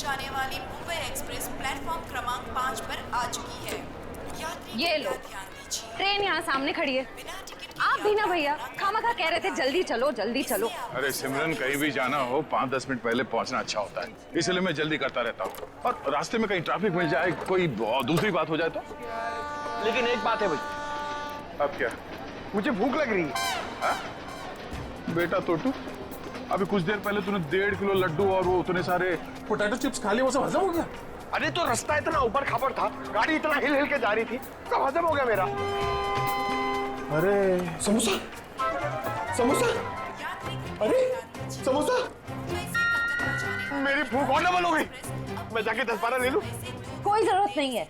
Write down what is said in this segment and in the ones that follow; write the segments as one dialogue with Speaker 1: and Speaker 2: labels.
Speaker 1: जाने वाली Mumbai express platform क्रमांक 5 पर आ चुकी है। यात्री
Speaker 2: ये लो,
Speaker 1: ध्यान दीजिए।
Speaker 2: ट्रेन यहाँ सामने खड़ी है।
Speaker 1: बिना टिकट
Speaker 2: आप भी ना भैया, खामखा कह रहे थे जल्दी चलो जल्दी चलो।
Speaker 3: अरे सिमरन, कहीं भी जाना हो 5-10 मिनट पहले पहुंचना अच्छा होता है, इसलिए मैं जल्दी करता रहता हूँ। और रास्ते में कहीं ट्रैफिक मिल जाए, कोई दूसरी बात हो जाए तो।
Speaker 4: लेकिन एक बात है भाई।
Speaker 3: अब क्या?
Speaker 4: मुझे भूख लग रही है।
Speaker 3: हा? बेटा तोटू, अभी कुछ देर पहले तूने 1.5 किलो लड्डू और वो उतने सारे पोटैटो चिप्स खा लिए, वो सब हजम हो गया?
Speaker 4: अरे तो रास्ता इतना ऊपर खापर था, गाड़ी इतना हिल हिल के जा रही थी, कब हजम हो गया मेरा। अरे समोसा, समोसा, अरे समोसा, मेरी भूख और डबल हो गई। मैं जाके 10-12 ले लूं?
Speaker 2: कोई जरूरत नहीं है।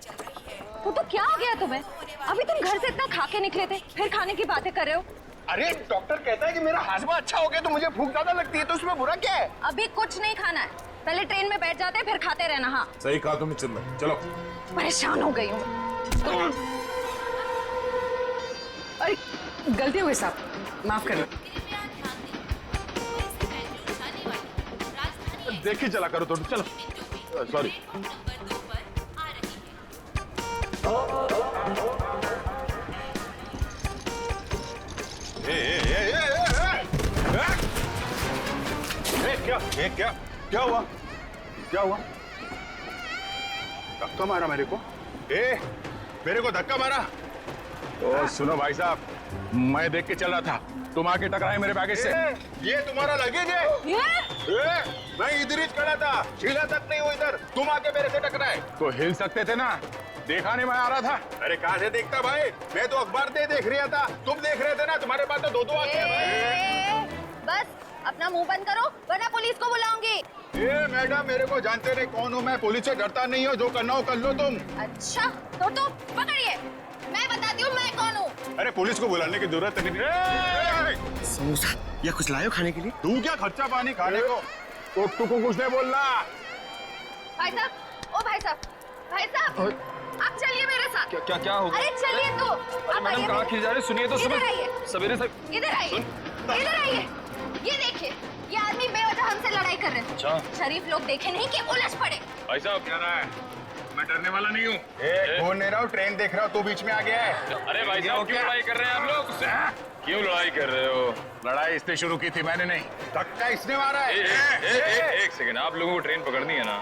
Speaker 2: तो क्या हो गया तुम्हें? अभी तुम घर से इतना खा के निकले थे, फिर खाने की बातें कर रहे हो।
Speaker 4: अरे डॉक्टर कहता है कि मेरा हाजमा अच्छा हो गया तो मुझे भूख ज्यादा लगती है, तो उसमें बुरा क्या है?
Speaker 2: अभी कुछ नहीं खाना है, पहले ट्रेन में बैठ जाते फिर खाते रहना। हाँ
Speaker 3: सही कहा तुमने सिमरन, चलो।
Speaker 2: परेशान हो गई हूँ। अरे गलती हो गई साहब, माफ करें।
Speaker 3: देखी चला करो तोटू, चलो। सॉरी। क्या हुआ? क्या हुआ? धक्का मारा मेरे को? मेरे को धक्का मारा? ओ सुनो भाई साहब, मैं देख के चल रहा था, तुम आके टकराए मेरे बैगेज से।
Speaker 4: ये तुम्हारा लगेज है? मैं इधर ही खड़ा था, हिला तक नहीं हुआ इधर, तुम आके मेरे से टकराए।
Speaker 3: तो हिल सकते थे ना, देखा नहीं मैं आ रहा था।
Speaker 4: अरे कहाँ से देखता भाई, मैं तो अखबार देख रहा था, तुम देख रहे थे ना, तुम्हारे पास तो दो आंखें हैं भाई।
Speaker 2: बस अपना मुंह बंद करो वरना पुलिस को बुलाऊंगी।
Speaker 4: मैडम, मेरे को जानते नहीं कौन हूँ मैं, पुलिस से डरता नहीं हो, जो करना हो कर लो तुम।
Speaker 2: अच्छा तो तुम पकड़िए, मैं बताती हूँ मैं कौन हूँ।
Speaker 4: अरे पुलिस को बुलाने की जरूरत नहीं।
Speaker 5: समोसा या कुछ लाए हो खाने के लिए?
Speaker 4: तू क्या खर्चा पानी खाने को?
Speaker 3: तू को कुछ नहीं बोलना।
Speaker 2: भाई साहब, ओ भाई साहब, भाई साहब आप चलिए मेरे साथ।
Speaker 6: क्या क्या हो गया?
Speaker 2: अरे चलिए तो। आप
Speaker 6: मैडम कहाँ खिल जा रहे? सुनिए तो,
Speaker 2: इधर आइए,
Speaker 6: सवेरे से
Speaker 2: इधर आइए, इधर आइए। ये देखिए, ये आदमी बेवजह हमसे लड़ाई कर रहे हैं।
Speaker 6: अच्छा।
Speaker 2: शरीफ लोग देखे नहीं कि उलझ पड़े।
Speaker 3: भाई साहब क्या रहा है? मैं डरने वाला नहीं हूँ।
Speaker 4: फोन ले रहा हूँ, ट्रेन देख रहा हूँ, तू बीच में आ गया है।
Speaker 6: अरे भाई साहब क्यों लड़ाई कर रहे हैं आप लोग? क्यों लड़ाई कर रहे हो?
Speaker 3: लड़ाई इसने शुरू की थी, मैंने नहीं।
Speaker 4: धक्का इसने मारा है।
Speaker 6: एक सेकंड, आप लोगों को ट्रेन पकड़नी है ना?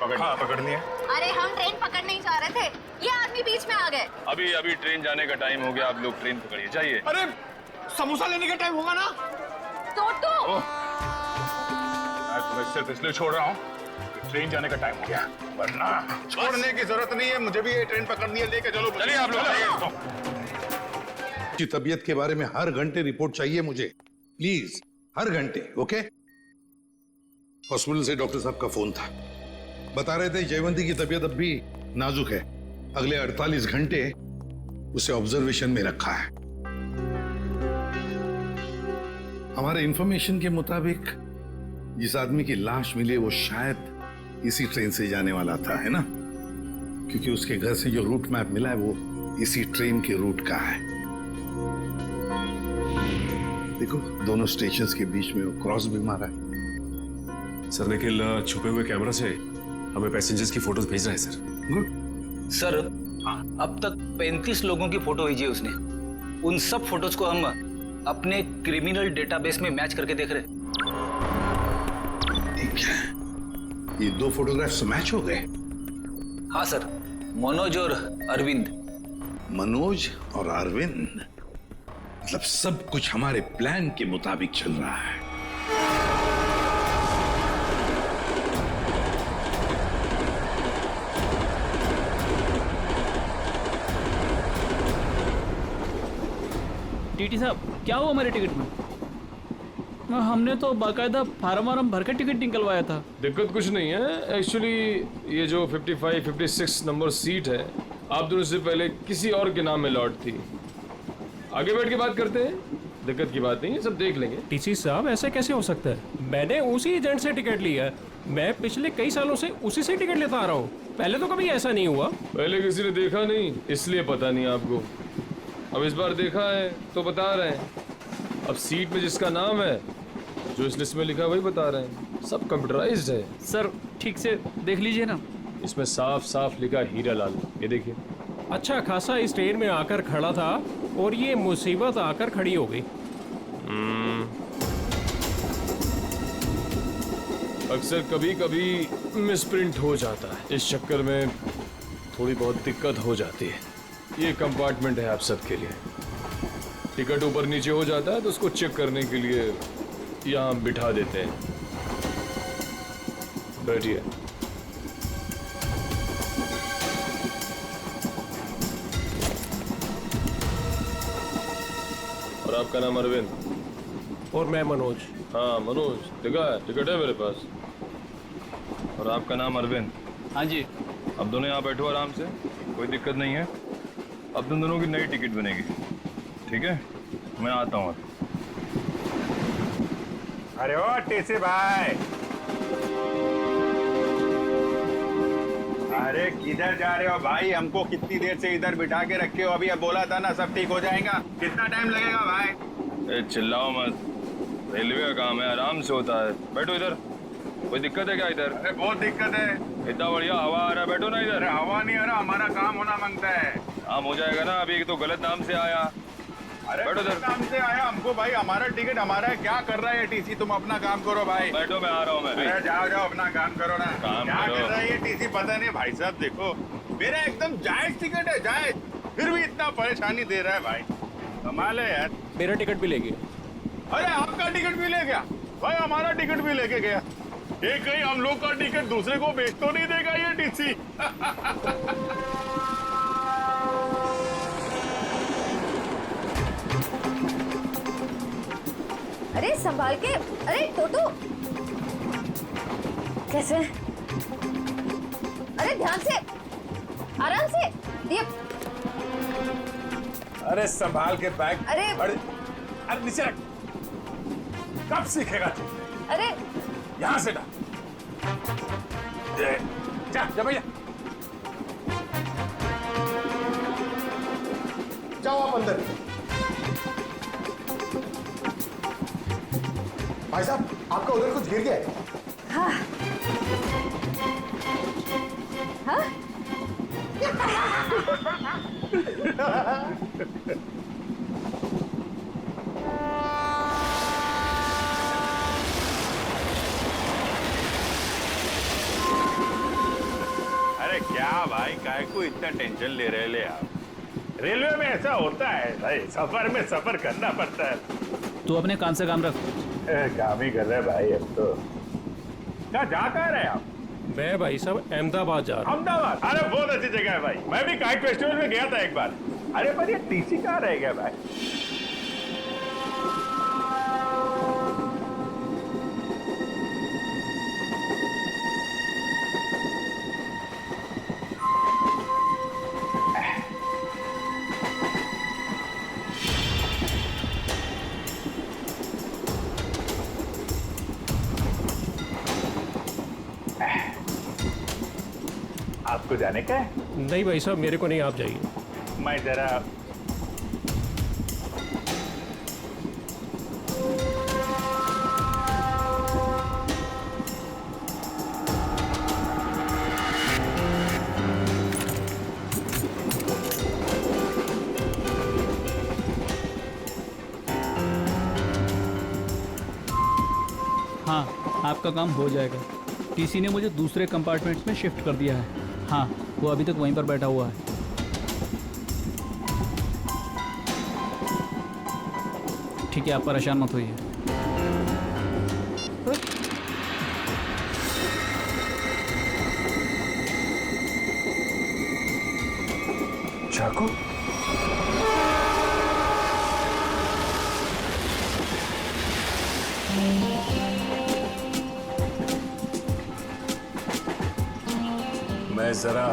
Speaker 4: पकड़नी है।
Speaker 2: अरे हम ट्रेन पकड़ने ही जा रहे थे, ये आदमी बीच में आ गए।
Speaker 6: अभी ट्रेन जाने का टाइम हो गया, आप लोग ट्रेन पकड़िए, जाइए।
Speaker 4: अरे समोसा लेने का टाइम होगा ना?
Speaker 2: तो
Speaker 3: मैं तुम्हें सिर्फ इसलिए छोड़ रहा हूँ, ट्रेन जाने का टाइम हो गया, वरना
Speaker 4: छोड़ने की जरूरत नहीं है, मुझे भी ये ट्रेन पकड़नी है, लेके चलो।
Speaker 6: चलिए आप लोग।
Speaker 7: की तबीयत के बारे में हर घंटे रिपोर्ट चाहिए मुझे, प्लीज, हर घंटे। ओके? हॉस्पिटल से डॉक्टर साहब का फोन था, बता रहे थे जयवंती की तबीयत अब भी नाजुक है, अगले 48 घंटे उसे ऑब्जर्वेशन में रखा है। हमारे इंफॉर्मेशन के मुताबिक जिस आदमी की लाश मिली वो शायद इसी ट्रेन से जाने वाला था, है ना? क्योंकि उसके घर से जो रूट मैप मिला है वो इसी ट्रेन के रूट का है। देखो, दोनों स्टेशंस के बीच में वो क्रॉस भी मारा है।
Speaker 8: सर निखिल छुपे हुए कैमरा से हमें पैसेंजर्स की फोटोज भेज रहा है सर।
Speaker 7: गुड।
Speaker 9: सर अब तक 35 लोगों की फोटो भेजी है उसने, उन सब फोटोज को हम अपने क्रिमिनल डेटाबेस में मैच करके देख रहे हैं।
Speaker 7: ये 2 फोटोग्राफ्स मैच हो गए?
Speaker 9: हाँ सर, मनोज और अरविंद।
Speaker 7: मनोज और अरविंद, मतलब सब कुछ हमारे प्लान के मुताबिक चल रहा है।
Speaker 10: टीटी साहब क्या हुआ हमारे टिकट में? हमने तो बाकायदा फार्म वार्म भर के टिकट निकलवाया था।
Speaker 8: दिक्कत कुछ नहीं है एक्चुअली, ये जो 55-56 नंबर सीट है आप दोनों से पहले किसी और के नाम में लॉट थी। आगे बैठ के बात करते हैं, दिक्कत की बात नहीं है, सब देख लेंगे।
Speaker 10: टीसी साहब ऐसे कैसे हो सकता है? मैंने उसी एजेंट से टिकट लिया है, मैं पिछले कई सालों से उसी से टिकट लेता आ रहा हूँ, पहले तो कभी ऐसा नहीं हुआ।
Speaker 8: पहले किसी ने देखा नहीं इसलिए पता नहीं आपको, अब इस बार देखा है तो बता रहे हैं। अब सीट में जिसका नाम है, जो इस लिस्ट में लिखा वही बता रहे हैं। सब कंप्यूटराइज्ड है।
Speaker 9: सर ठीक से देख लीजिए ना।
Speaker 8: इसमें साफ साफ लिखा हीरा लाल, ये देखिए।
Speaker 10: अच्छा खासा इस ट्रेन में आकर खड़ा था और ये मुसीबत आकर खड़ी हो गई।
Speaker 8: अक्सर कभी कभी मिसप्रिंट हो जाता है, इस चक्कर में थोड़ी बहुत दिक्कत हो जाती है। ये कंपार्टमेंट है आप सबके लिए। टिकट ऊपर नीचे हो जाता है तो उसको चेक करने के लिए यहाँ बिठा देते हैं। बैठिए। और आपका नाम अरविंद?
Speaker 10: और मैं मनोज।
Speaker 8: हाँ मनोज, टिकट है मेरे पास। और आपका नाम अरविंद?
Speaker 9: हाँ जी।
Speaker 8: अब दोनों यहाँ बैठो आराम से, कोई दिक्कत नहीं है। अब तुम दोनों की नई टिकट बनेगी, ठीक है? मैं आता हूँ।
Speaker 6: अरे ओ टीसी भाई, अरे किधर जा रहे हो भाई? हमको कितनी देर से इधर बिठा के रखे हो? अभी अब बोला था ना सब ठीक हो जाएगा। कितना टाइम लगेगा भाई?
Speaker 8: चिल्लाओ मत, रेलवे का काम है, आराम से होता है। बैठो इधर। कोई दिक्कत है क्या इधर?
Speaker 6: अरे बहुत दिक्कत है।
Speaker 8: इतना बढ़िया हवा आ रहा है, बैठो ना इधर।
Speaker 6: अरे हवा नहीं आ रहा, हमारा काम होना मांगता है।
Speaker 8: काम हो जाएगा ना, अभी तो गलत नाम से आया।
Speaker 6: अरे
Speaker 8: बैठो इधर।
Speaker 6: काम से आया हमको भाई, हमारा टिकट हमारा है। क्या कर रहा है टीसी? तुम अपना काम करो भाई।
Speaker 8: बैठो, मैं आ रहा हूँ। मैं
Speaker 6: अरे जाओ जाओ अपना काम करो ना।
Speaker 8: काम
Speaker 6: क्या
Speaker 8: करो।
Speaker 6: कर रहा है ये टीसी पता नहीं। भाई साहब देखो, मेरा एकदम जायज टिकट है, जायज, फिर भी इतना परेशानी दे रहा है भाई। कमाल है यार।
Speaker 10: मेरा टिकट भी ले गया।
Speaker 6: अरे आपका टिकट भी ले गया भाई? हमारा टिकट भी लेके गया। ये कहीं हम लोग का टिकट दूसरे को बेच तो नहीं देगा ये टीसी?
Speaker 2: अरे संभाल के। अरे टोटो, कैसे? अरे ध्यान से, आराम से। ये
Speaker 6: अरे संभाल के बैग।
Speaker 2: अरे
Speaker 6: अरे नीचे रख। कब सीखेगा?
Speaker 2: अरे
Speaker 6: यहाँ से डाल। जा जा भैया।
Speaker 4: जाओ आप अंदर। भाई साहब आपका उधर कुछ गिर गया है।
Speaker 2: हाँ हाँ।
Speaker 6: अरे क्या भाई, काय को इतना टेंशन ले रहे ले आप? रेलवे में ऐसा होता है भाई, सफर में सफर करना पड़ता है।
Speaker 9: तू अपने काम से काम रख।
Speaker 6: काम ही कर रहे भाई अब तो। क्या जा कहाँ रहे आप?
Speaker 10: मैं भाई साहब अहमदाबाद जा रहा हूँ।
Speaker 6: अहमदाबाद? अरे बहुत अच्छी जगह है भाई, मैं भी काइट फेस्टिवल में गया था एक बार। अरे पर ये टीसी कहाँ रह गया भाई? आपको जाने का है?
Speaker 10: नहीं भाई साहब, मेरे को नहीं, आप जाइए।
Speaker 6: मैं जरा
Speaker 9: हाँ आपका काम हो जाएगा। टीसी ने मुझे दूसरे कंपार्टमेंट्स में शिफ्ट कर दिया है। हाँ वो अभी तक वहीं पर बैठा हुआ है। ठीक है, आप परेशान मत होइए।
Speaker 6: चाकू? मैं जरा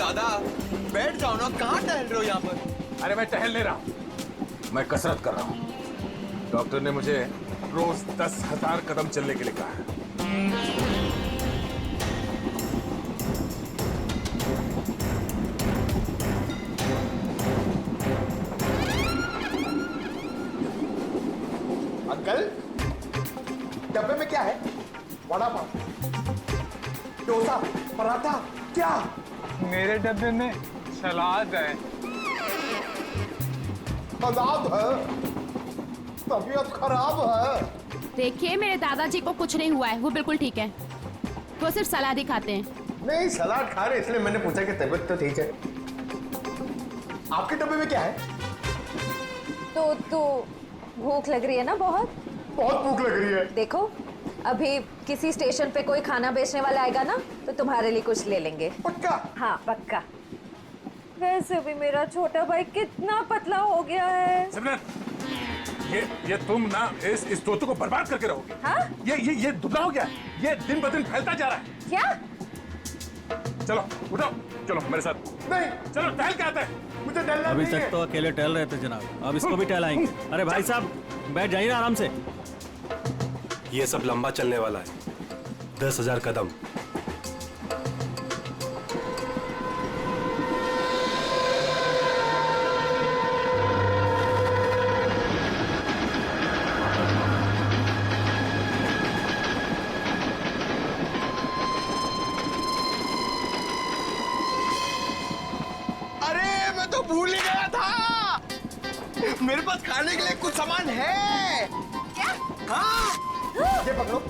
Speaker 4: दादा बैठ जाओ ना, कहाँ टहल रहे हो यहाँ पर?
Speaker 3: अरे मैं टहल नहीं रहा हूं, मैं कसरत कर रहा हूं। डॉक्टर ने मुझे रोज 10,000 कदम चलने के लिए कहा है।
Speaker 4: अंकल, डब्बे में क्या है? वड़ा पाव, डोसा, पराठा, क्या?
Speaker 6: मेरे डब्बे में सलाद है।
Speaker 4: सलाद है? तबीयत खराब है।
Speaker 11: देखिए मेरे दादाजी को कुछ नहीं हुआ है, वो बिल्कुल ठीक है। वो सिर्फ सलाद ही खाते हैं।
Speaker 4: नहीं, सलाद खा रहे इसलिए मैंने पूछा कि तबीयत तो ठीक है। आपके डब्बे में क्या है?
Speaker 2: तो भूख लग रही है ना बहुत?
Speaker 4: बहुत भूख लग रही है।
Speaker 2: देखो, अभी किसी स्टेशन पे कोई खाना बेचने वाला आएगा ना, तो तुम्हारे लिए कुछ ले लेंगे।
Speaker 4: पक्का?
Speaker 2: हाँ पक्का। वैसे भी मेरा छोटा भाई कितना पतला हो गया है।
Speaker 3: सिमरन, ये तुम ना इस तोते को बर्बाद करके रहोगे।
Speaker 2: हाँ?
Speaker 3: ये दुबला हो गया, ये दिन ब दिन फैलता जा रहा है।
Speaker 2: क्या?
Speaker 3: चलो उठो, चलो मेरे साथ।
Speaker 4: नहीं,
Speaker 3: चलो टहल के आते हैं।
Speaker 4: मुझे टहलना
Speaker 5: अभी
Speaker 4: नहीं
Speaker 5: तक
Speaker 4: है।
Speaker 5: तो अकेले टहल रहे थे जनाब, अब इसको भी टहलाएंगे। अरे भाई साहब बैठ जाइए ना आराम से।
Speaker 12: ये सब लंबा चलने वाला है, 10,000 कदम।
Speaker 4: अरे मैं तो भूल ही गया था, मेरे पास खाने के लिए कुछ सामान है।
Speaker 2: क्या?
Speaker 4: हाँ, ये पकड़ो।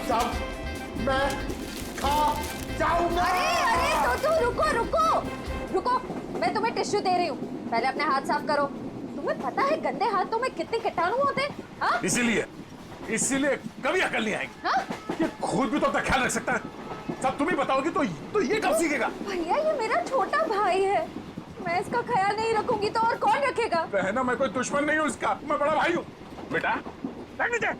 Speaker 4: सब मैं खा जाऊंगा।
Speaker 2: अरे तो रुको, मैं तुम्हें टिश्यू दे रही हूँ, पहले अपने हाथ साफ करो। तुम्हें पता है गंदे हाथों में कितने कीटाणु होते हैं? हाँ?
Speaker 3: इसीलिए कभी अकल नहीं आएगी।
Speaker 2: हाँ?
Speaker 3: ये खुद भी तो अपना ख्याल रख सकता है, सब तुम ही बताओगी तो ये कब सीखेगा?
Speaker 2: भैया ये मेरा छोटा भाई है, मैं इसका ख्याल नहीं रखूंगी तो और कौन रखेगा?
Speaker 3: बहना, मैं कोई दुश्मन नहीं हूँ इसका, मैं बड़ा भाई हूँ। बेटा बैठ नीचे।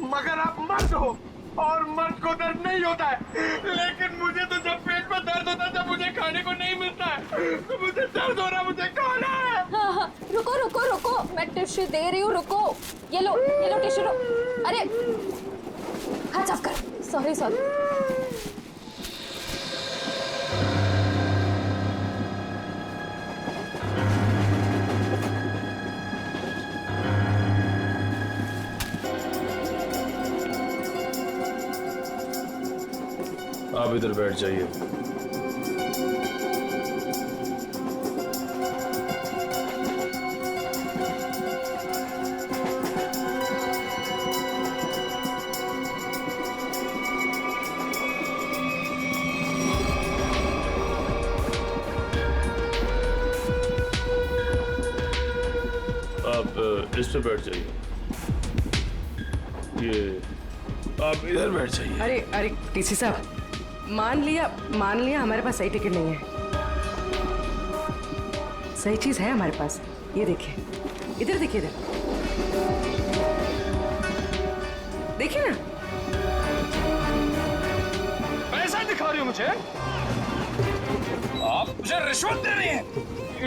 Speaker 4: मगर आप मर्द हो और मर्द को दर्द नहीं होता है, लेकिन मुझे तो जब पेट में दर्द होता है, जब मुझे खाने को नहीं मिलता है तो मुझे दर्द हो रहा, मुझे खाना है।
Speaker 2: हाँ, रुको, मैं टिश्यू दे रही हूँ, रुको। ये लो टिश्यू लो। अरे हाथ साफ कर। सॉरी।
Speaker 8: आप इधर बैठ जाइए। आप इस पे बैठ जाइए। ये आप इधर बैठ जाइए।
Speaker 13: अरे टीसी साहब, मान लिया हमारे पास सही टिकट नहीं है। सही चीज है हमारे पास, ये देखिए, इधर देखिए, देखिए ना।
Speaker 8: पैसा दिखा रही हो मुझे? आप मुझे रिश्वत दे रही हैं।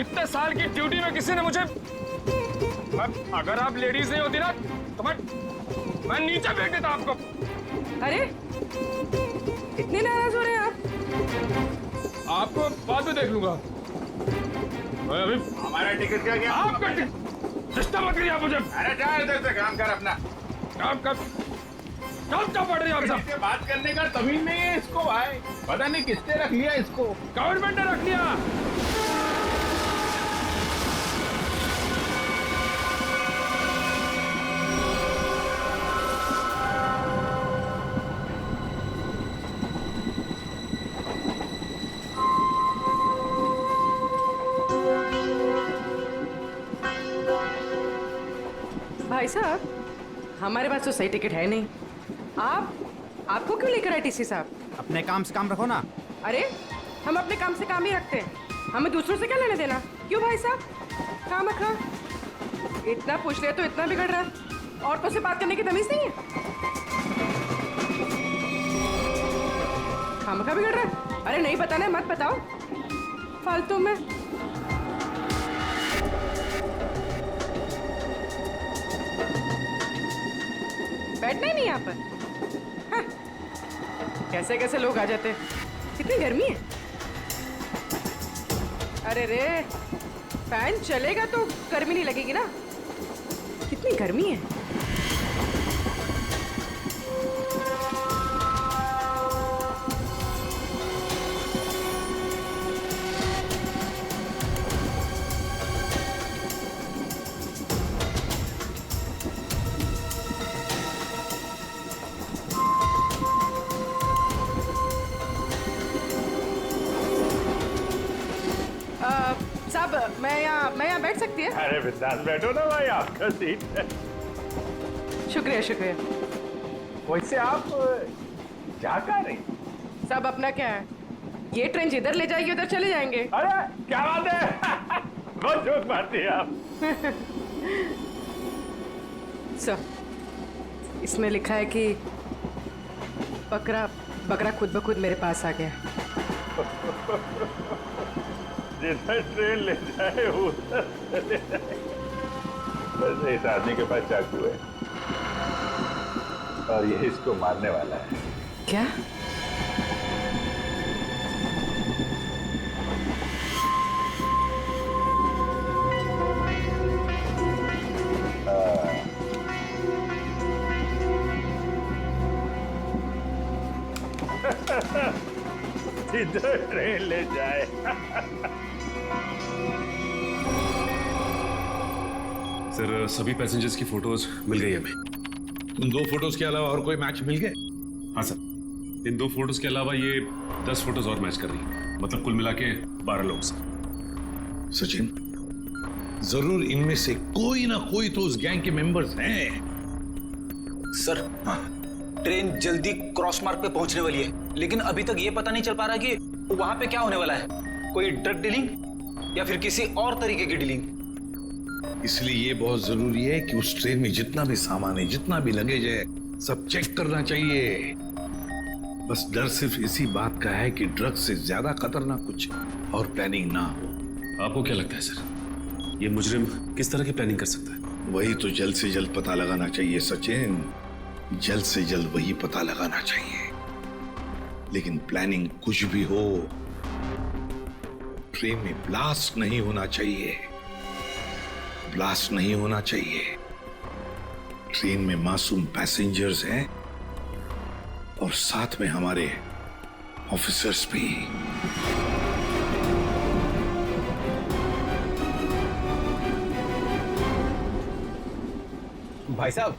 Speaker 8: इतने साल की ड्यूटी में किसी ने मुझे, अगर आप लेडीज नहीं होती ना तो मैं नीचे फेंक देता आपको।
Speaker 13: अरे इतने नाराज हो रहे हैं आप?
Speaker 8: आपको बाद में देख लूंगा। मैं अभी
Speaker 6: हमारा टिकट क्या गया?
Speaker 8: आपका टिकट सिस्टम मत करिए आप मुझे।
Speaker 6: अरे जा इधर से, काम कर अपना।
Speaker 8: काम कर। क्या पड़ रही है आप सब?
Speaker 6: इससे बात करने का तमीज नहीं है इसको भाई, पता नहीं किसने रख लिया इसको।
Speaker 8: गवर्नमेंट ने रख लिया।
Speaker 13: भाई साहब, हमारे पास तो सही टिकट है नहीं। आपको क्यों लेकर आए टीसी साहब?
Speaker 14: अपने काम से काम रखो ना।
Speaker 13: अरे हम अपने काम से काम ही रखते हैं, हमें दूसरों से क्या लेने देना? क्यों भाई साहब? काम रखा, इतना पूछ ले तो इतना बिगड़ रहा है। औरतों से बात करने की तमीज नहीं है। काम का बिगड़ रहा है। अरे नहीं बताना है, मत बताओ फालतू में। बैठना ही नहीं यहाँ पर। हाँ। कैसे कैसे लोग आ जाते हैं। कितनी गर्मी है। अरे रे, फैन चलेगा तो गर्मी नहीं लगेगी ना। कितनी गर्मी है। साहब, मैं यहाँ बैठ सकती है?
Speaker 6: अरे बिंदास बैठो ना भाई, आपका सीट है।
Speaker 13: शुक्रिया शुक्रिया।
Speaker 6: वैसे आप जा कहाँ रही?
Speaker 13: साहब अपना क्या है, ये ट्रेन जिधर ले जाएगी उधर चले जाएंगे।
Speaker 6: अरे क्या बात है। बहुत जोक मारती है आप।
Speaker 13: सर, इसमें लिखा है कि बकरा खुद ब खुद मेरे पास आ गया।
Speaker 6: जिधर ट्रेन ले जाए उधर चले जाए। बस इस आदमी के पास चाकू है और ये इसको मारने वाला है।
Speaker 13: क्या?
Speaker 6: जिधर ट्रेन ले जाए।
Speaker 15: सर, सभी पैसेंजर्स की फोटोज मिल गई हमें।
Speaker 7: उन 2 फोटोज के अलावा और कोई मैच मिल गए?
Speaker 15: हाँ सर, इन 2 फोटोज के अलावा ये 10 फोटोज और मैच कर रही है। मतलब कुल मिला के 12 लोग सर।
Speaker 7: सचिन, जरूर इनमें से कोई ना कोई तो उस गैंग के मेंबर्स हैं।
Speaker 9: सर, ट्रेन जल्दी क्रॉस मार्क पे पहुंचने वाली है, लेकिन अभी तक ये पता नहीं चल पा रहा कि वहां पे क्या होने वाला है। कोई ड्रग डीलिंग या फिर किसी और तरीके की डीलिंग।
Speaker 7: इसलिए ये बहुत जरूरी है कि उस ट्रेन में जितना भी सामान है, जितना भी लगेज है, सब चेक करना चाहिए। बस डर सिर्फ इसी बात का है कि ड्रग से ज्यादा खतरनाक कुछ और प्लानिंग ना हो।
Speaker 15: आपको क्या लगता है सर, ये मुजरिम किस तरह की प्लानिंग कर सकता है?
Speaker 7: वही तो जल्द से जल्द पता लगाना चाहिए सचिन, जल्द से जल्द वही पता लगाना चाहिए। लेकिन प्लानिंग कुछ भी हो, ट्रेन में ब्लास्ट नहीं होना चाहिए। ब्लास्ट नहीं होना चाहिए। ट्रेन में मासूम पैसेंजर्स हैं और साथ में हमारे ऑफिसर्स भी।
Speaker 16: भाई साहब,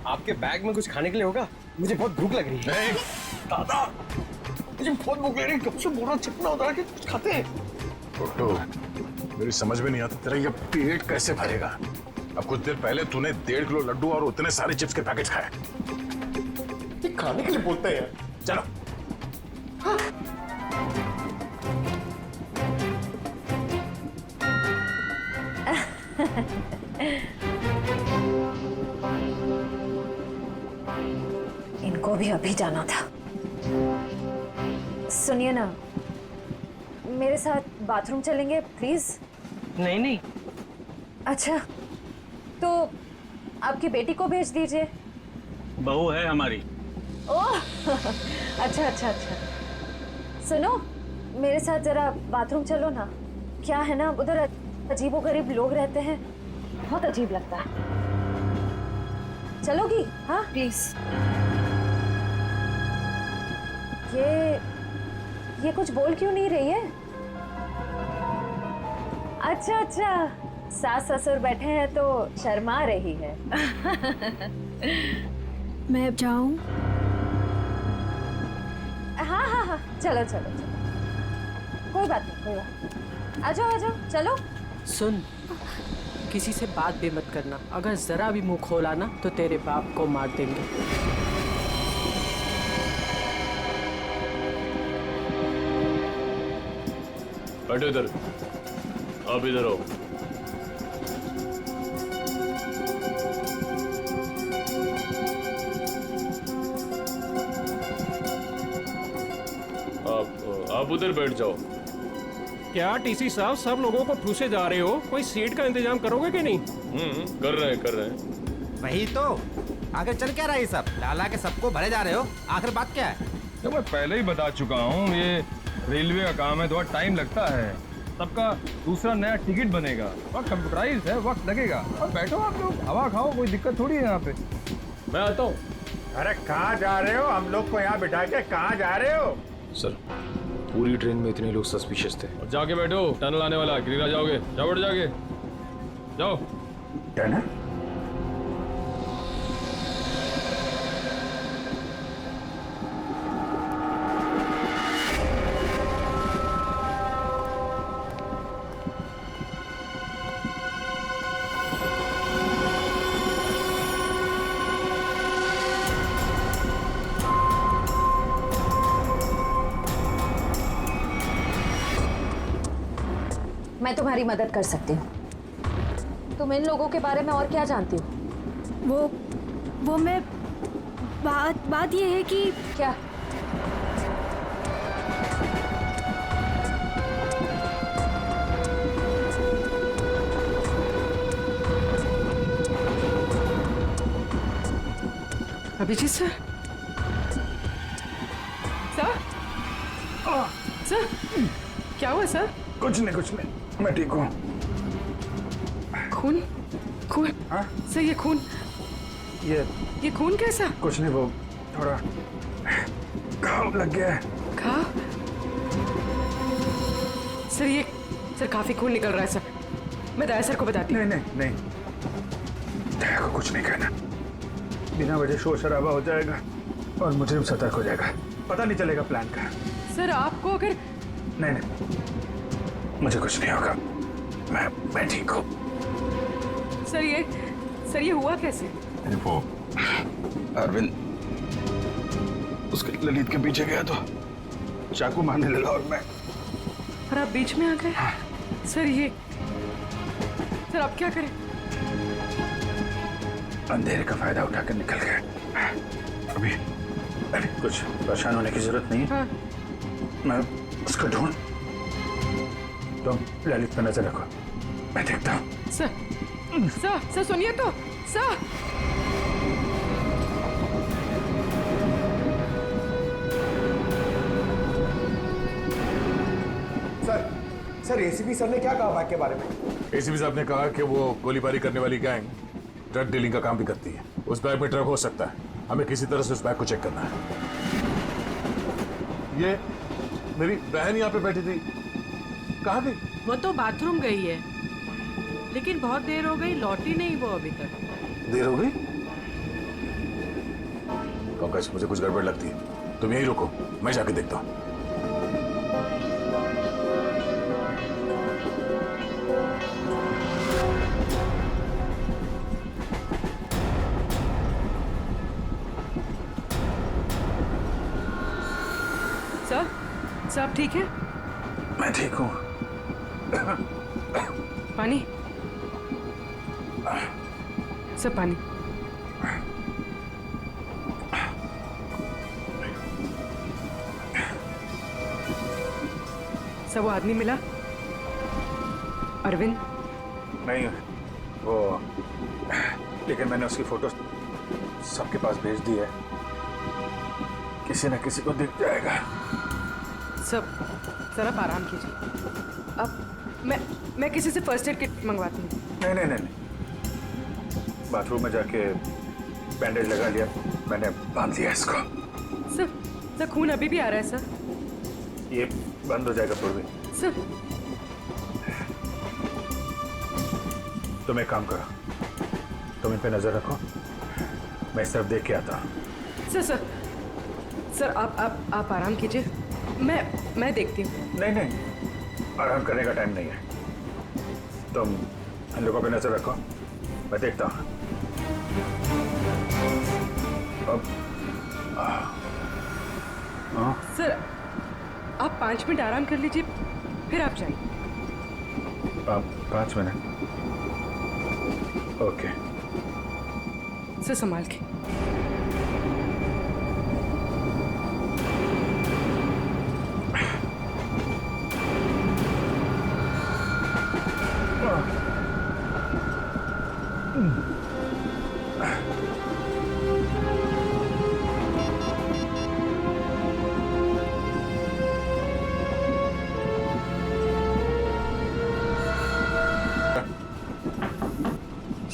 Speaker 16: आपके बैग में कुछ खाने के लिए होगा? मुझे बहुत भूख लग रही है।
Speaker 4: दादा, मुझे बहुत भूख लग रही है। कब से बोरा चिपना होता है कि कुछ खाते हैं।
Speaker 3: तो मेरी समझ में नहीं आता तेरा ये पेट कैसे भरेगा। अब कुछ देर पहले तूने 1.5 किलो लड्डू और उतने सारे चिप्स के पैकेट खाए।
Speaker 4: ये खाने के लिए बोलते हैं।
Speaker 3: चलो।
Speaker 4: हाँ।
Speaker 2: इनको भी अभी जाना था। सुनिए ना, मेरे साथ बाथरूम चलेंगे प्लीज?
Speaker 16: नहीं नहीं।
Speaker 2: अच्छा, तो आपकी बेटी को भेज दीजिए।
Speaker 5: बहू है हमारी।
Speaker 2: ओह अच्छा अच्छा अच्छा। सुनो, मेरे साथ जरा बाथरूम चलो ना। क्या है ना, उधर अजीबोगरीब लोग रहते हैं, बहुत अजीब लगता है। चलोगी? हाँ प्लीज। ये कुछ बोल क्यों नहीं रही है? अच्छा अच्छा, सास ससुर बैठे हैं तो शर्मा रही है।
Speaker 11: मैं अब जाऊं?
Speaker 2: हाँ हाँ हाँ, चलो चलो चलो, कोई बात नहीं कोई बात नहीं। आ जाओ चलो।
Speaker 16: सुन,
Speaker 13: किसी से बात भी मत करना। अगर जरा भी मुंह खोला ना तो तेरे बाप को मार देंगे।
Speaker 8: बैठो इधर, आप इधर आओ। आप उधर बैठ जाओ।
Speaker 10: क्या टीसी साहब सब लोगों को ठूसे जा रहे हो? कोई सीट का इंतजाम करोगे कि नहीं?
Speaker 8: कर रहे हैं।
Speaker 14: वही तो आगे चल क्या रहा है सब? लाला के सबको भरे जा रहे हो, आखिर बात क्या है?
Speaker 8: तो मैं पहले ही बता चुका हूँ, ये रेलवे का काम है, थोड़ा टाइम लगता है। सबका दूसरा नया टिकट बनेगा और कंप्यूटराइज है, वक्त लगेगा। और बैठो आप लोग, हवा खाओ, कोई दिक्कत थोड़ी है यहाँ पे। मैं आता हूँ।
Speaker 6: अरे कहाँ जा रहे हो? हम लोग को यहाँ बिठा के कहाँ जा रहे हो?
Speaker 8: सर, पूरी ट्रेन में इतने लोग सस्पिशियस थे। और जाके बैठो, टनल आने वाला, गिरिरा जाओगे। जाओ बैठ, जाके जाओ।
Speaker 6: टनल?
Speaker 2: मैं तुम्हारी मदद कर सकती हूँ। तुम इन लोगों के बारे में और क्या जानती हो?
Speaker 17: वो मैं बात ये है कि
Speaker 2: क्या?
Speaker 13: अभिजीत सर, सर क्या हुआ सर?
Speaker 6: कुछ नहीं, मैं ठीक हूँ।
Speaker 13: खून?
Speaker 6: हाँ?
Speaker 13: सर ये खून, ये खून कैसा?
Speaker 6: कुछ नहीं, वो थोड़ा घाव लग गया है।
Speaker 13: घाव? सर काफी खून निकल रहा है सर। मैं दया सर को बताती हूँ।
Speaker 6: नहीं, दया को कुछ नहीं कहना। बिना वजह शोर शराबा हो जाएगा और मुझे सतर्क हो जाएगा, पता नहीं चलेगा प्लान का।
Speaker 13: सर आपको अगर
Speaker 6: नहीं, मुझे कुछ नहीं होगा, मैं ठीक हूँ।
Speaker 13: सर ये हुआ कैसे?
Speaker 3: वो अरविंद उसके ललित के पीछे गया तो चाकू मारने लगा और मैं।
Speaker 13: और आप बीच में आ गए? सर आप क्या करें?
Speaker 6: अंधेरे का फायदा उठाकर निकल गए। अभी कुछ परेशान होने की जरूरत नहीं है।
Speaker 13: हाँ।
Speaker 6: मैं उसको ढूंढ, तुम ललित पर नजर रखो, मैं देखता हूँ।
Speaker 13: सर सुनिए तो।
Speaker 16: सर एसीपी सर ने क्या कहा बैग के बारे में?
Speaker 3: एसीपी साहब ने कहा कि वो गोलीबारी करने वाली गैंग ड्रग डीलिंग का काम भी करती है। उस बैग में ड्रग हो सकता है, हमें किसी तरह से उस बैग को चेक करना है। ये मेरी बहन यहाँ पे बैठी थी, कहाँ गई?
Speaker 13: वो तो बाथरूम गई है, लेकिन बहुत देर हो गई, लौटी नहीं वो अभी तक।
Speaker 3: देर हो गई? पंकज, मुझे कुछ गड़बड़ लगती है, तुम यहीं रुको, मैं जाके देखता हूँ।
Speaker 13: सर आप ठीक है?
Speaker 6: मैं ठीक हूँ।
Speaker 13: पानी? सर पानी। सर वो आदमी मिला? अरविंद?
Speaker 6: नहीं, वो लेकिन मैंने उसकी फोटो सबके पास भेज दी है, किसी न किसी को दिख जाएगा।
Speaker 13: सर आप आराम कीजिए। अब मैं किसी से फर्स्ट एड किट मंगवाती हूँ।
Speaker 6: नहीं, बाथरूम में जाके बैंडेज लगा लिया, मैंने बांध लिया इसको।
Speaker 13: सर खून अभी भी आ रहा है सर।
Speaker 6: ये बंद हो जाएगा पूर्वी।
Speaker 13: सर
Speaker 6: तुम एक काम करो, तुम इन पे नजर रखो, मैं इस तरफ देख के आता हूँ।
Speaker 13: सर आप आराम कीजिए, मैं देखती हूँ।
Speaker 6: नहीं, आराम करने का टाइम नहीं है। तुम इन लोगों पे नजर रखो, मैं देखता हूँ।
Speaker 13: सर आप 5 मिनट आराम कर लीजिए, फिर आप जाइए।
Speaker 6: 5 मिनट? ओके।
Speaker 13: सर संभाल के।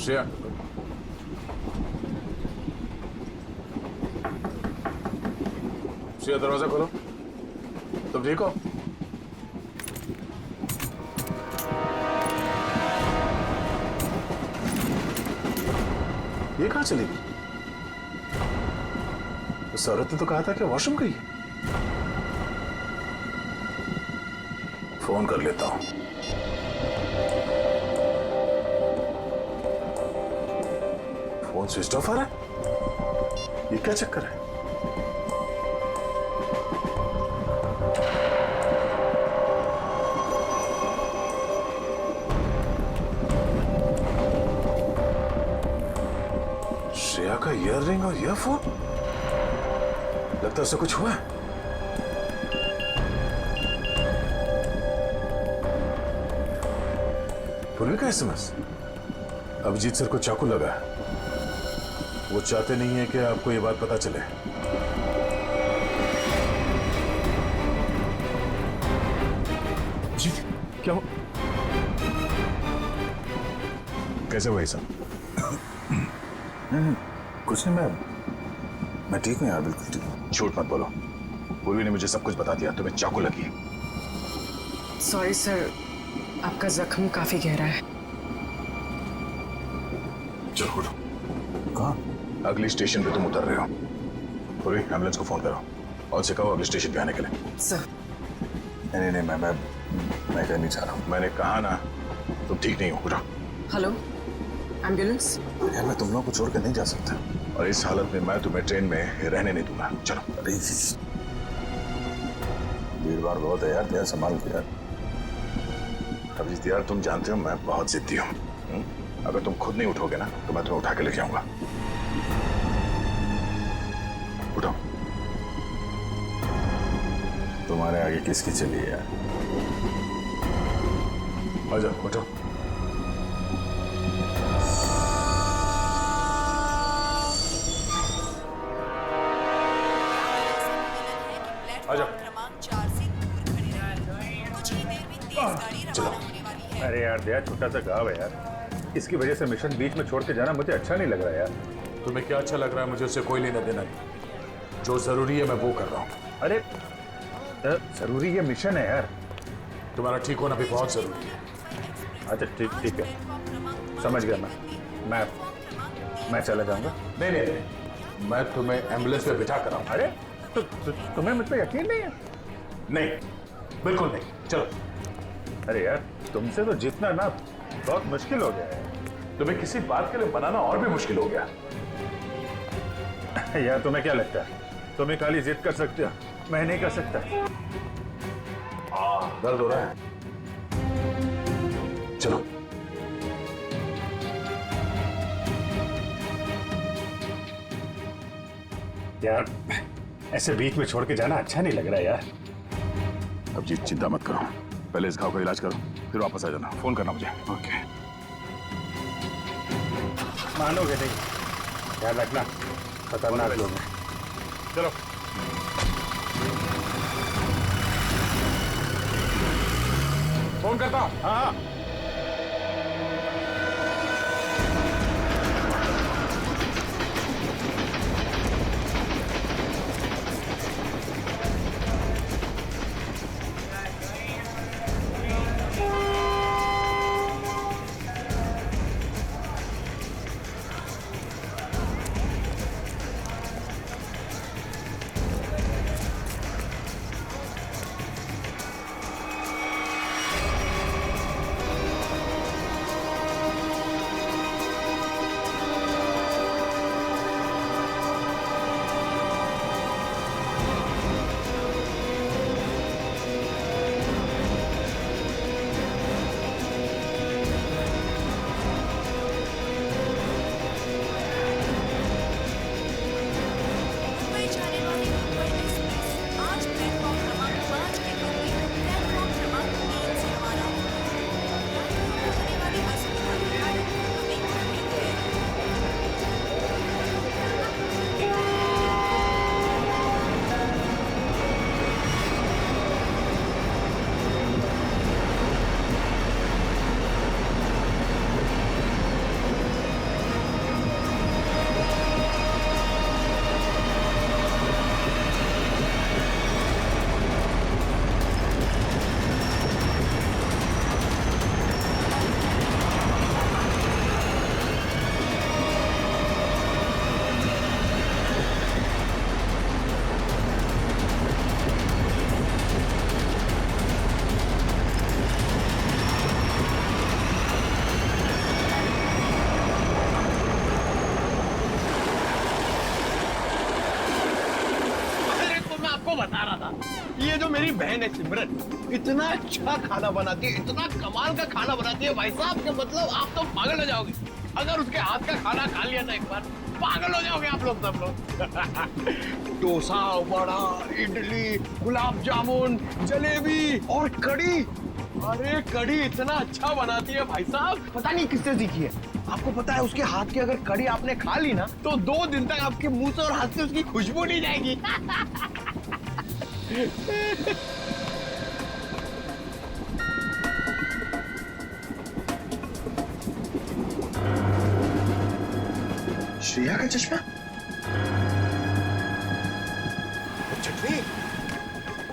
Speaker 3: श्रेया, श्रेया दरवाजा खोलो। तुम ठीक हो? ये कहाँ चली गई? उस औरत ने तो कहा था कि वॉशरूम गई। फोन कर लेता हूं। फोन स्विच ऑफ आ रहा है। ये क्या चक्कर है? श्रेया का ईयररिंग और ईयरफोन, लगता है उससे कुछ हुआ है। पूर्वी का एसएमएस। अभिजीत सर को चाकू लगा है। वो चाहते नहीं है कि आपको ये बात पता चले।
Speaker 6: अभिजीत, क्या हो?
Speaker 3: कैसे भाई साहब?
Speaker 6: नहीं, कुछ नहीं, मैं ठीक हूँ यार, बिल्कुल ठीक हूँ।
Speaker 3: झूठ मत बोलो। पूर्वी ने मुझे सब कुछ बता दिया। तुम्हें चाकू लगी।
Speaker 13: सॉरी सर, आपका जख्म काफी गहरा है।
Speaker 3: चलो उठो। कहाँ? अगली स्टेशन पे तुम उतर रहे हो। पूर्वी, एम्बुलेंस को फोन करो और से कहो अगले स्टेशन पे आने के लिए।
Speaker 13: सर।
Speaker 3: नहीं नहीं, मैं कहना नहीं चाह रहा हूँ। मैंने कहा ना, तुम ठीक नहीं हो। उठो।
Speaker 13: Hello, ambulance.
Speaker 3: यार मैं तुम लोगों को छोड़ कर नहीं जा सकता, और इस हालत में मैं तुम्हें ट्रेन में रहने नहीं दूंगा। चलो। अरे भीड़ भाड़ बहुत है यार, तेरा संभाल के यार। अभिजीत यार, तुम जानते हो मैं बहुत जिद्दी हूँ। अगर तुम खुद नहीं उठोगे ना तो मैं तुम्हें उठा के लेके आऊंगा। उठो। तुम्हारे आगे किसकी चली है यार? आ जाओ, उठो। आ जाओ।
Speaker 1: क्रमांक 4 से दूर खड़े रहिए। कुछ ही देर में तेज गाड़ी रवाना होने वाली है।
Speaker 6: अरे यार दया, छोटा सा गाँव है यार, इसकी वजह से मिशन बीच में छोड़ के जाना मुझे अच्छा नहीं लग रहा यार।
Speaker 3: तुम्हें क्या अच्छा लग रहा है, मुझे उससे कोई लेना देना नहीं। जो जरूरी है मैं वो कर रहा हूँ।
Speaker 6: अरे जरूरी ये मिशन है यार।
Speaker 3: तुम्हारा ठीक होना भी बहुत जरूरी है।
Speaker 6: अच्छा ठीक है, समझ गया मैं चला जाऊंगा।
Speaker 3: नहीं नहीं नहीं, मैं तुम्हें एम्बुलेंस पे बिठा कर आऊँ।
Speaker 6: अरे तुम्हें मुझ पर यकीन नहीं है?
Speaker 3: नहीं, बिल्कुल नहीं। चलो।
Speaker 6: अरे यार, तुमसे तो जीतना ना बहुत मुश्किल हो गया है।
Speaker 3: तुम्हें किसी बात के लिए बनाना और भी मुश्किल हो गया।
Speaker 6: यार तुम्हें क्या लगता है तुम खाली जिद कर सकते हो, मैं नहीं कर सकता?
Speaker 3: दर्द हो रहा है। चलो।
Speaker 6: यार ऐसे बीच में छोड़ के जाना अच्छा नहीं लग रहा यार।
Speaker 3: अब जी चिंता मत करो, पहले इस घाव का इलाज करो, फिर वापस आ जाना। फोन करना मुझे। ओके।
Speaker 6: मानोगे नहीं, ध्यान रखना, खतरनाक लोग हैं।
Speaker 3: चलो। फोन करता हूँ।
Speaker 6: हाँ।
Speaker 4: ये जो मेरी बहन है सिमरन, इतना अच्छा खाना बनाती है, इतना कमाल का खाना बनाती है भाई साहब, कि मतलब आप तो पागल हो जाओगे। अगर उसके हाथ का खाना खा लिया ना एक बार, पागल हो जाओगे आप लोग सब लोग। डोसा, वड़ा, इडली, गुलाब जामुन, जलेबी और कढ़ी। अरे कढ़ी इतना अच्छा बनाती है भाई साहब, पता नहीं किससे सीखी है। आपको पता है उसके हाथ की अगर कढ़ी आपने खा ली ना, तो 2 दिन तक आपके मुंह से और हाथ से उसकी खुशबू नहीं जाएगी। श्रेया का चश्मा, चटनी,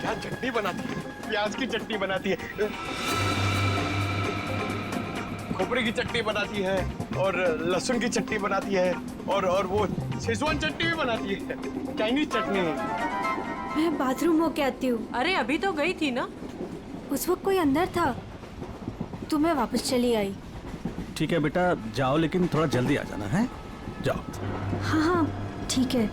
Speaker 4: क्या चटनी बनाती है, प्याज की चटनी बनाती है, खोपरे की चटनी बनाती है, और लहसुन की चटनी बनाती है, और वो शेजवान चटनी भी बनाती है, चाइनीज चटनी।
Speaker 17: मैं बाथरूम होके आती हूँ।
Speaker 13: अरे अभी तो गई थी ना।
Speaker 17: उस वक्त कोई अंदर था तो मैं वापस चली आई।
Speaker 5: ठीक है बेटा, जाओ लेकिन थोड़ा जल्दी आ जाना है। जाओ।
Speaker 17: हाँ हाँ ठीक है।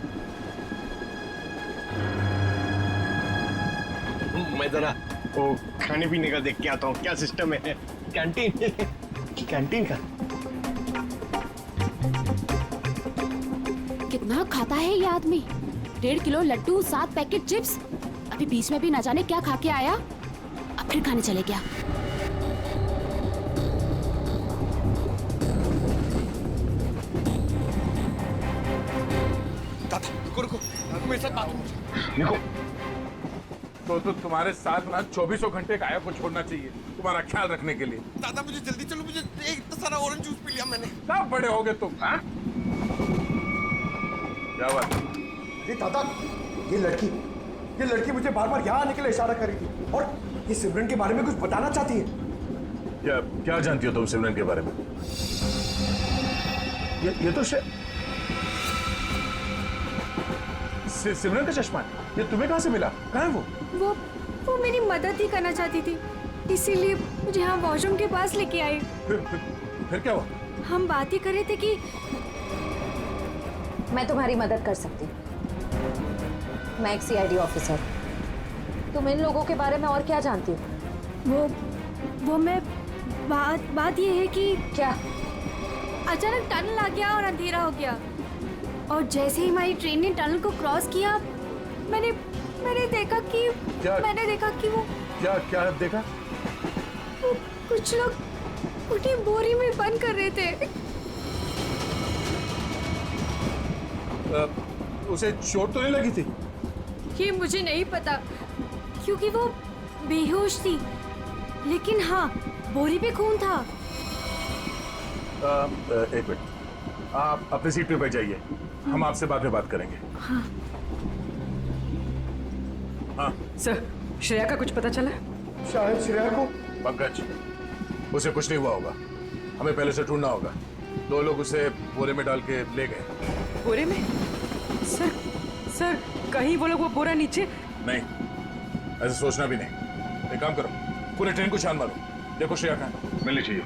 Speaker 4: मैं जरा वो खाने पीने का देख के आता हूँ, क्या सिस्टम है कैंटीन। कैंटीन का
Speaker 11: कितना खाता है ये आदमी। 1.5 किलो लड्डू, 7 पैकेट चिप्स। अभी बीच में भी ना जाने क्या खा के आया, अब फिर खाने चले गया।
Speaker 4: रुको, मेरे साथ बात
Speaker 3: देखो, तो तुम्हारे साथ ना 24 घंटे काया को छोड़ना चाहिए, तुम्हारा ख्याल रखने के लिए।
Speaker 4: दादा मुझे जल्दी चलो, मुझे इतना सारा ऑरेंज जूस पी लिया मैंने।
Speaker 3: कब बड़े हो गए तुम? हाँ? क्या बात?
Speaker 4: अरे दादा, ये लड़की मुझे बार बार यहाँ आने के लिए इशारा कर रही थी, और ये सिमरन के बारे में कुछ बताना चाहती है।
Speaker 3: क्या जानती हो तुम सिमरन के बारे में? ये तो सिमरन का चश्मा है। ये तुम्हें कहाँ से मिला? कहाँ है वो?
Speaker 17: वो मेरी मदद ही करना चाहती थी, इसीलिए मुझे यहाँ वॉशरूम के पास लेके आई।
Speaker 3: फिर क्या हुआ?
Speaker 17: हम बात ही कर रहे थे कि
Speaker 2: मैं तुम्हारी मदद कर सकती हूँ। मैं एक CID ऑफिसर। तुम इन लोगों के बारे में और क्या जानती हो?
Speaker 17: वो मैं बात ये है कि
Speaker 2: क्या
Speaker 17: अचानक टनल आ गया और अंधेरा हो गया, और जैसे ही हमारी ट्रेन ने टनल को क्रॉस किया, मैंने देखा कि वो
Speaker 3: क्या देखा?
Speaker 17: वो कुछ लोग उन्हें बोरी में बंद कर रहे थे।
Speaker 3: उसे चोट तो नहीं लगी थी?
Speaker 17: ये मुझे नहीं पता, क्योंकि वो बेहोश थी, लेकिन हाँ बोरी पे खून था।
Speaker 3: एक मिनट, आप अपनी सीट पे बैठ जाइए, हम आपसे बाद में बात करेंगे।
Speaker 17: हाँ।
Speaker 3: हाँ
Speaker 13: सर, श्रेया का कुछ पता चला?
Speaker 4: शायद श्रेया को।
Speaker 3: पंकज, उसे कुछ नहीं हुआ होगा, हमें पहले से ढूंढना होगा। 2 लोग उसे बोरे में डाल के ले गए।
Speaker 13: बोरे में? सर कहीं वो लोग वो बोरा नीचे?
Speaker 3: नहीं, ऐसे सोचना भी नहीं। एक काम करो, पूरे ट्रेन को छान मारो, देखो श्रेया कहाँ है। मिलनी चाहिए।